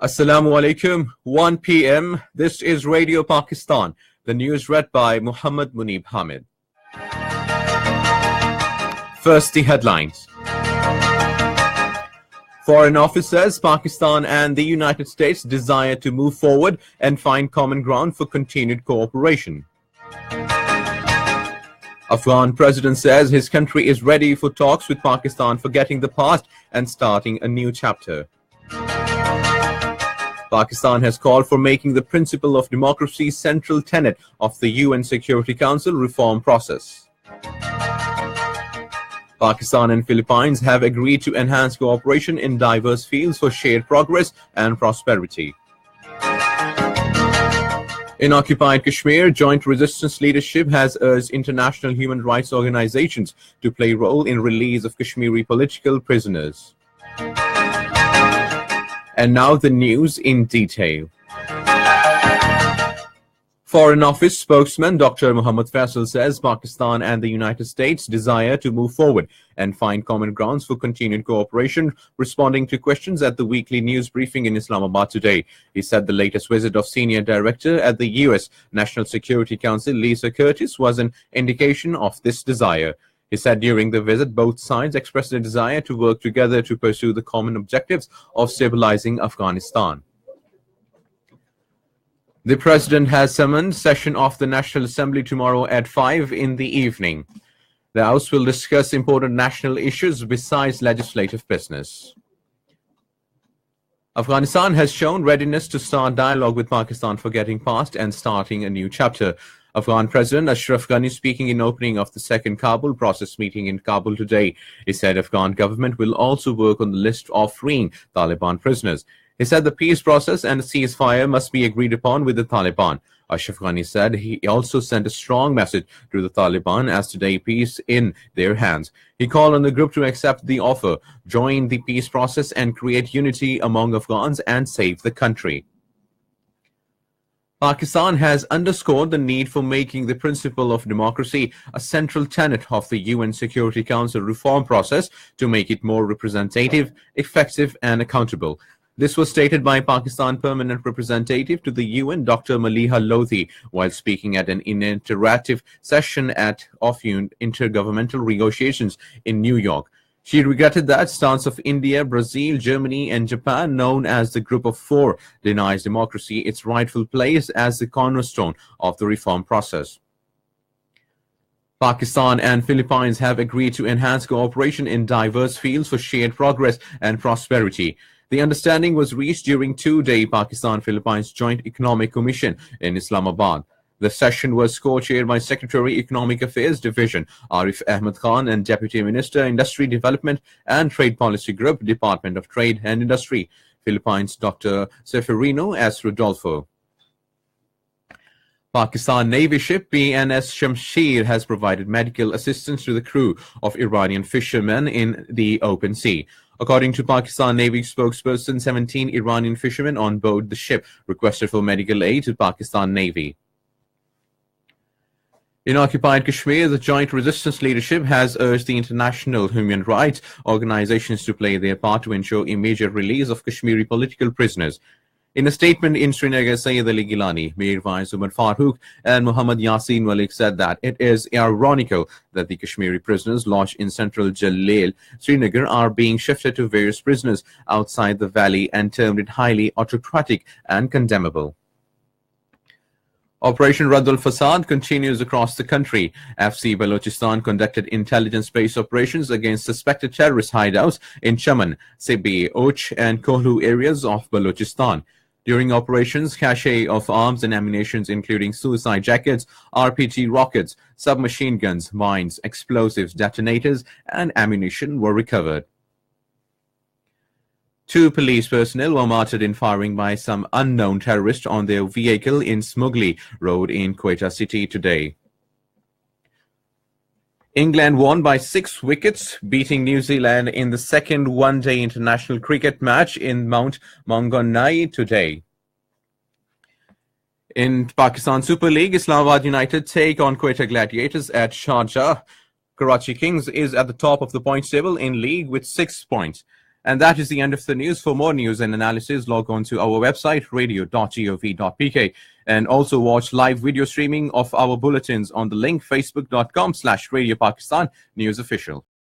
Assalamu alaikum, 1 p.m. This is Radio Pakistan. The news read by Muhammad Munib Hamid. First, the headlines. Foreign Office says Pakistan and the United States desire to move forward and find common ground for continued cooperation. Afghan president says his country is ready for talks with Pakistan, forgetting the past and starting a new chapter. Pakistan has called for making the principle of democracy central tenet of the UN Security Council reform process. Pakistan and Philippines have agreed to enhance cooperation in diverse fields for shared progress and prosperity. In occupied Kashmir, Joint Resistance Leadership has urged international human rights organizations to play a role in release of Kashmiri political prisoners. And now the news in detail. Foreign Office spokesman Dr. Muhammad Faisal says Pakistan and the United States desire to move forward and find common grounds for continued cooperation, responding to questions at the weekly news briefing in Islamabad today. He said the latest visit of Senior Director at the U.S. National Security Council, Lisa Curtis, was an indication of this desire. He said during the visit, both sides expressed a desire to work together to pursue the common objectives of stabilizing Afghanistan. The President has summoned session of the National Assembly tomorrow at 5 in the evening. The House will discuss important national issues besides legislative business. Afghanistan has shown readiness to start dialogue with Pakistan, forgetting past and starting a new chapter. Afghan President Ashraf Ghani speaking in opening of the second Kabul process meeting in Kabul today. He said Afghan government will also work on the list of freeing Taliban prisoners. He said the peace process and a ceasefire must be agreed upon with the Taliban. Ashraf Ghani said he also sent a strong message to the Taliban as today peace in their hands. He called on the group to accept the offer, join the peace process and create unity among Afghans and save the country. Pakistan has underscored the need for making the principle of democracy a central tenet of the UN Security Council reform process to make it more representative, effective and accountable. This was stated by Pakistan Permanent Representative to the UN, Dr. Maliha Lodhi, while speaking at an interactive session of intergovernmental negotiations in New York. She regretted that stance of India, Brazil, Germany and Japan, known as the Group of Four, denies democracy its rightful place as the cornerstone of the reform process. Pakistan and Philippines have agreed to enhance cooperation in diverse fields for shared progress and prosperity. The understanding was reached during two-day Pakistan-Philippines Joint Economic Commission in Islamabad. The session was co-chaired by Secretary Economic Affairs Division Arif Ahmed Khan and Deputy Minister Industry Development and Trade Policy Group, Department of Trade and Industry, Philippines Dr. Seferino S. Rodolfo. Pakistan Navy ship PNS Shamsheer has provided medical assistance to the crew of Iranian fishermen in the open sea. According to Pakistan Navy spokesperson, 17 Iranian fishermen on board the ship requested for medical aid to Pakistan Navy. In occupied Kashmir, the Joint Resistance Leadership has urged the international human rights organizations to play their part to ensure immediate release of Kashmiri political prisoners. In a statement in Srinagar, Sayyid Ali Gilani, Mir Vice Umar Farooq and Muhammad Yasin Malik said that it is ironical that the Kashmiri prisoners lodged in central Jalil, Srinagar, are being shifted to various prisoners outside the valley and termed it highly autocratic and condemnable. Operation Raddul Fasad continues across the country. FC Balochistan conducted intelligence-based operations against suspected terrorist hideouts in Chaman, Sibi, Och and Kohlu areas of Balochistan. During operations, cache of arms and ammunition including suicide jackets, RPG rockets, submachine guns, mines, explosives, detonators and ammunition were recovered. 2 police personnel were martyred in firing by some unknown terrorists on their vehicle in Smugli Road in Quetta City today. England won by 6 wickets, beating New Zealand in the second one-day international cricket match in Mount Maunganui today. In Pakistan Super League, Islamabad United take on Quetta Gladiators at Sharjah. Karachi Kings is at the top of the points table in league with 6 points. And that is the end of the news. For more news and analysis, log on to our website, radio.gov.pk, and also watch live video streaming of our bulletins on the link facebook.com/Radio Pakistan News Official.